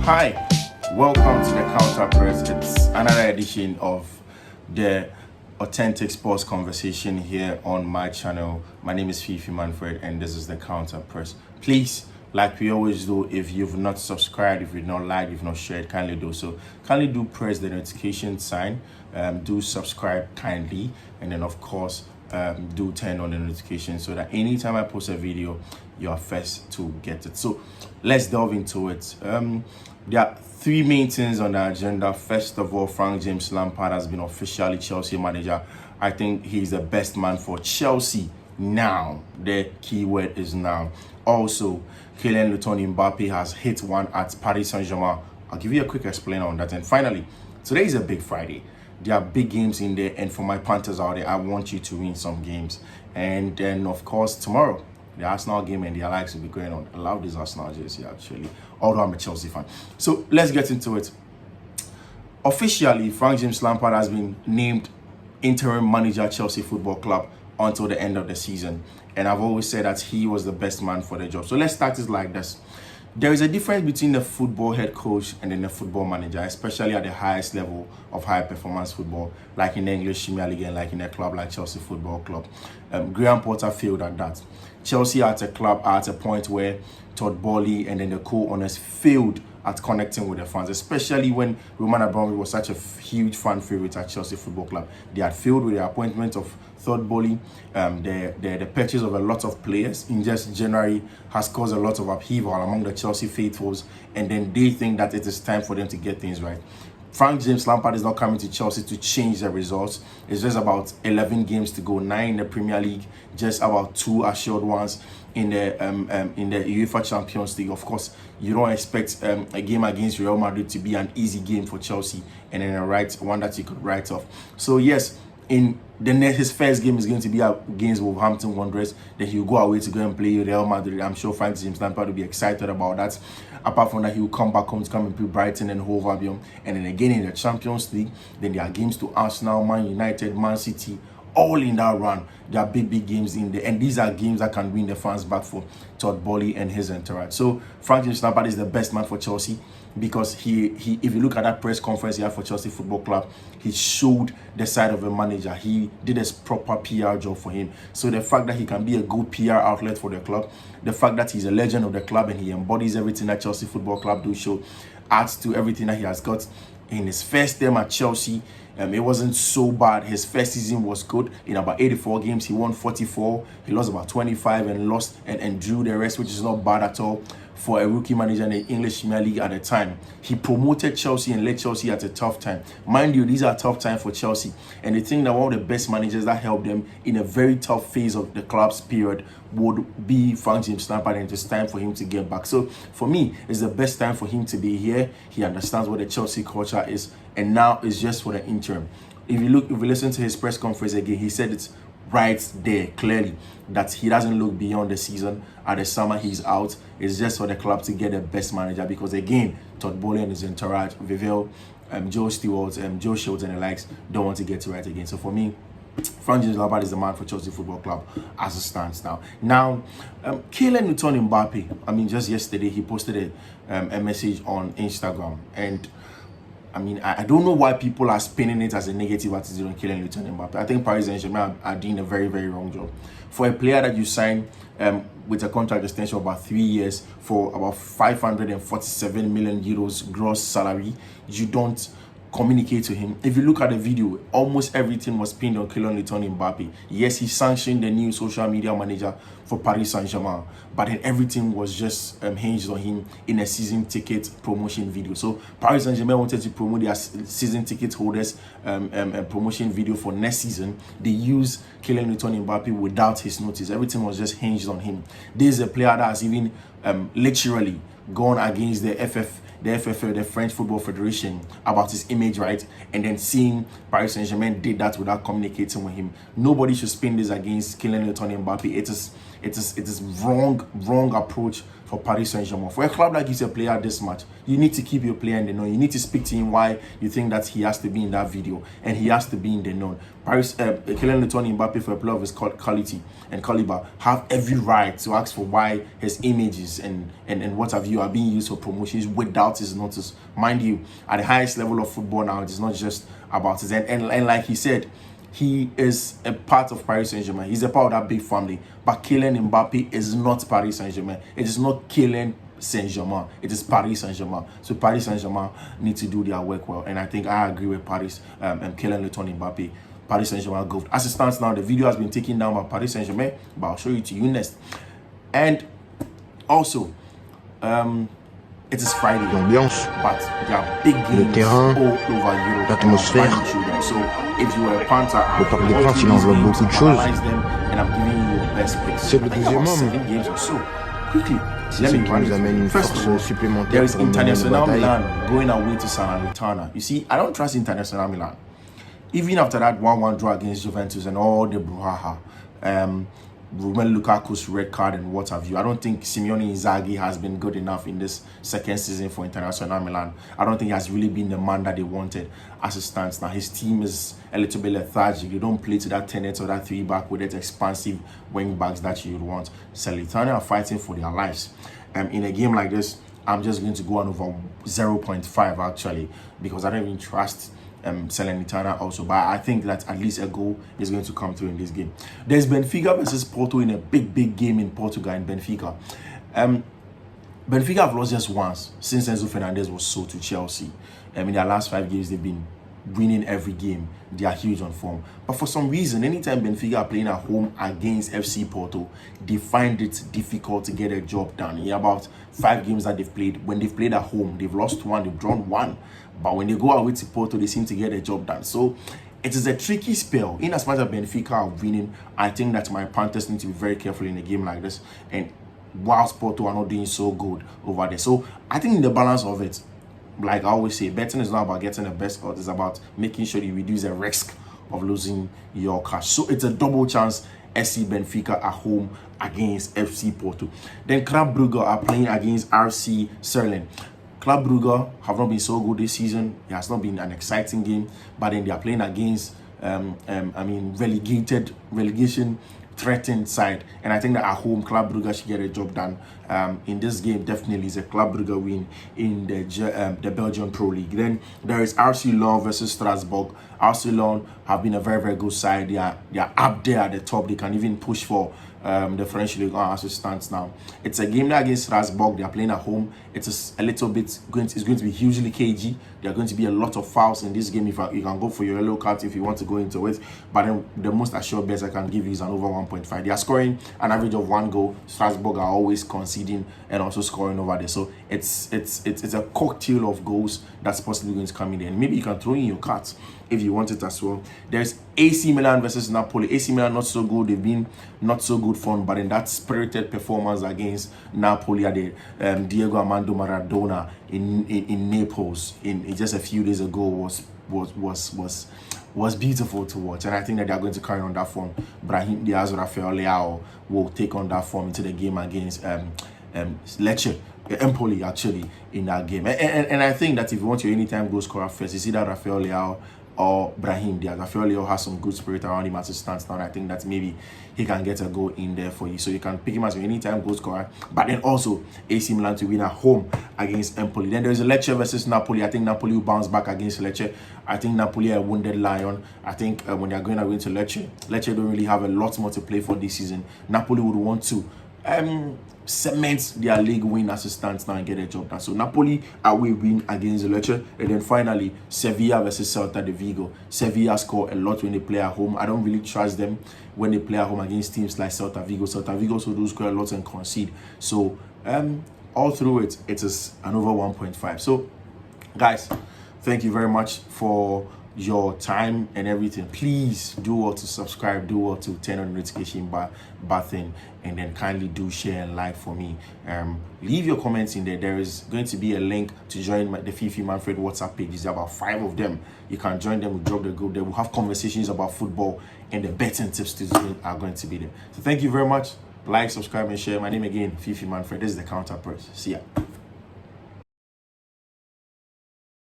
Hi, welcome to the Counterpress. It's another edition of the authentic sports conversation here on my channel. My name is Fiifi-Manfred and this is the Counterpress. Please, like we always do, if you've not subscribed, if you've not liked, if you've not shared, kindly do so. Kindly do press the notification sign, do subscribe kindly, and then of course do turn on the notification so that anytime I post a video, you are first to get it. So let's delve into it. There are three main things on the agenda. First of all, Frank James Lampard has been officially Chelsea manager. I think he's the best man for Chelsea now. The key word is now. Also, Kylian Mbappe has hit one at Paris Saint-Germain. I'll give you a quick explainer on that. And finally, today is a big Friday. There are big games in there, and for my Panthers out there, I want you to win some games. And then, of course, tomorrow, the Arsenal game and the likes will be going on. I love this Arsenal jersey, actually, although I'm a Chelsea fan. So let's get into it. Officially, Frank James Lampard has been named interim manager at Chelsea Football Club until the end of the season. And I've always said that he was the best man for the job. So let's start it like this. There is a difference between the football head coach and then the football manager, especially at the highest level of high performance football, like in the English Premier League and like in a club like Chelsea Football Club. Graham Potter failed at that. Chelsea at a club at a point where Todd Boehly and then the co-owners failed at connecting with the fans, especially when Roman Abramovich was such a huge fan favorite at Chelsea Football Club. They had failed with the appointment of Todd Boehly. The purchase of a lot of players in just January has caused a lot of upheaval among the Chelsea faithfuls, and then they think that it is time for them to get things right. Frank James Lampard is not coming to Chelsea to change the results. It's just about 11 games to go, 9 in the Premier League, just about 2 assured ones in the UEFA Champions League. Of course, you don't expect a game against Real Madrid to be an easy game for Chelsea, and then one that you could write off. So yes, his first game is going to be against Wolverhampton Wanderers. Then he'll go away to go and play Real Madrid. I'm sure Frank James Lampard will be excited about that. Apart from that, he will come back home to come and play Brighton and Hove Albion. And then again in the Champions League, then there are games to Arsenal, Man United, Man City, all in that run. There are big games in there. And these are games that can win the fans back for Todd Boehly and his entourage. So Frank James Lampard is the best man for Chelsea, because he if you look at that press conference he had for Chelsea Football Club, he showed the side of a manager. He did a proper PR job for him. So the fact that he can be a good PR outlet for the club, the fact that he's a legend of the club and he embodies everything that Chelsea Football Club do show, adds to everything that he has got. In his first term at Chelsea, it wasn't so bad. His first season was good. In about 84 games, he won 44. He lost about 25 and lost and drew the rest, which is not bad at all for a rookie manager in the English Premier League at the time. He promoted Chelsea and led Chelsea at a tough time. Mind you, these are tough times for Chelsea. And they think that one of the best managers that helped them in a very tough phase of the club's period would be Frank James Lampard, and it's time for him to get back. So for me, it's the best time for him to be here. He understands what the Chelsea culture is, and now it's just for the interim. If you listen to his press conference again, he said it's right there clearly that he doesn't look beyond the season. At the summer he's out. It's just for the club to get the best manager, because again, Todd Boehly and his entourage, Vivell, Joe Stewart, Joe Schultz and the likes don't want to get it right again. So for me, Frank James Lampard is the man for Chelsea Football Club as it stands now. Now, Kylian Mbappe, I mean, just yesterday he posted a message on Instagram, and I mean, I don't know why people are spinning it as a negative attitude on Kylian Mbappe. I think Paris Saint-Germain are doing a very, very wrong job. For a player that you sign with a contract extension of about 3 years for about 547 million euros gross salary, you don't communicate to him. If you look at the video, almost everything was pinned on Kylian Mbappe. Yes, he sanctioned the new social media manager for Paris Saint-Germain, but then everything was just hinged on him in a season ticket promotion video. So Paris Saint-Germain wanted to promote their season ticket holders promotion video for next season. They used Kylian Mbappe without his notice. Everything was just hinged on him. This is a player that has even literally gone against the FFA, the French Football Federation, about his image, right? And then seeing Paris Saint-Germain did that without communicating with him. Nobody should spin this against Kylian Mbappe. It is wrong approach for Paris Saint-Germain. For a club that gives a player this much, you need to keep your player in the know. You need to speak to him why you think that he has to be in that video and he has to be in the know. Kylian Mbappe, for a player of his quality and caliber, have every right to ask for why his images and what have you are being used for promotions without his notice. Mind you, at the highest level of football now, it's not just about his and like he said, he is a part of Paris Saint-Germain. He's a part of that big family. But Kylian Mbappe is not Paris Saint-Germain. It is not Kylian Saint-Germain. It is Paris Saint-Germain. So Paris Saint-Germain need to do their work well. And I think I agree with Paris and Kylian Mbappe. Paris Saint-Germain go. As it stands now, the video has been taken down by Paris Saint-Germain, but I'll show it to you next. And also, it is Friday, l'ambiance, but there are big games le terrain, all over Europe. l'atmosphère. So if you are a Panther, Le Parc des Princes, il englobe beaucoup de choses. And I'm giving you your best picks. C'est le 12e homme. Games or so. Quickly, C'est ce qui nous amène une First force of all, supplémentaire there is pour mener nos International batailles. Milan going away to Salernitana. You see, I don't trust International Milan. Even after that 1-1 draw against Juventus and all the brouhaha, Romelu Lukaku's red card and what have you, I don't think Simeone Inzaghi has been good enough in this second season for International Milan. I don't think he has really been the man that they wanted as it stands now. His team is a little bit lethargic. They don't play to that 10-8 or that 3-back with that expansive wing backs that you would want. Salernitana are fighting for their lives. In a game like this, I'm just going to go on over 0.5 actually, because I don't even trust Salernitana also, but I think that at least a goal is going to come through in this game. There's Benfica versus Porto in a big game in Portugal in Benfica. Benfica have lost just once since Enzo Fernandez was sold to Chelsea. In their last 5 games, they've been winning every game. They are huge on form. But for some reason, anytime Benfica are playing at home against FC Porto, they find it difficult to get a job done. In about 5 games that they've played, when they've played at home, they've lost 1, they've drawn 1. But when they go away to Porto, they seem to get a job done. So it is a tricky spell. In as much as Benfica are winning, I think that my Panthers need to be very careful in a game like this. And whilst Porto are not doing so good over there. So I think in the balance of it, like I always say, betting is not about getting the best odds. It's about making sure you reduce the risk of losing your cash. So it's a double chance. SC Benfica at home against FC Porto. Then Club Brugge are playing against RC Sterling. Club Brugge have not been so good this season. It has not been an exciting game, but then they are playing against relegation threatened side, and I think that at home Club Brugge should get a job done. In this game, definitely is a Club Brugge win in the Belgian Pro League. Then there is RC Lyon versus Strasbourg. RC Lyon have been a very good side. They are up there at the top. They can even push for the French League as it stands now. It's a game against Strasbourg. They are playing at home. It's a little bit it's going to be hugely cagey. There are going to be a lot of fouls in this game. If you can go for your yellow card if you want to go into it, but then the most assured bet I can give you is an over 1.5. They are scoring an average of 1 goal. Strasbourg are always conceding and also scoring over there. So it's a cocktail of goals that's possibly going to come in there. And maybe you can throw in your cards if you want it as well. There's AC Milan versus Napoli. AC Milan not so good. They've been not so good fun, but in that spirited performance against Napoli at the Diego Armando Maradona in Naples in just a few days ago was beautiful to watch, and I think that they are going to carry on that form. Brahim Diaz, Rafael Leao will take on that form into the game against Lecce, Empoli actually in that game. And I think that if you want your anytime goal scorer first, you see that Rafael Leao or Brahim Diaz. Rafael Leao has some good spirit around him as it stands now, and I think that maybe he can get a goal in there for you. So you can pick him as your anytime goal scorer, but then also AC Milan to win at home against Empoli. Then there's a Lecce versus Napoli. I think Napoli will bounce back against Lecce. I think Napoli are a wounded lion. I think when they're going away to Lecce don't really have a lot more to play for this season. Napoli would want to cement their league win as it stands now and get a job done. So Napoli away win against Lecce, and then finally Sevilla versus Celta de Vigo. Sevilla score a lot when they play at home. I don't really trust them when they play at home against teams like Celta Vigo. Celta Vigo also do score a lot and concede. So all through it is an over 1.5. So guys, thank you very much for your time and everything. Please do well to subscribe, do well to turn on the notification button, and then kindly do share and like for me. Leave your comments in there. There is going to be a link to join the Fiifi-Manfred WhatsApp pages. There are about 5 of them. You can join them. We drop the group. They will have conversations about football, and the betting tips are going to be there. So thank you very much. Like, subscribe, and share. My name again, Fiifi-Manfred. This is the Counterpress. See ya.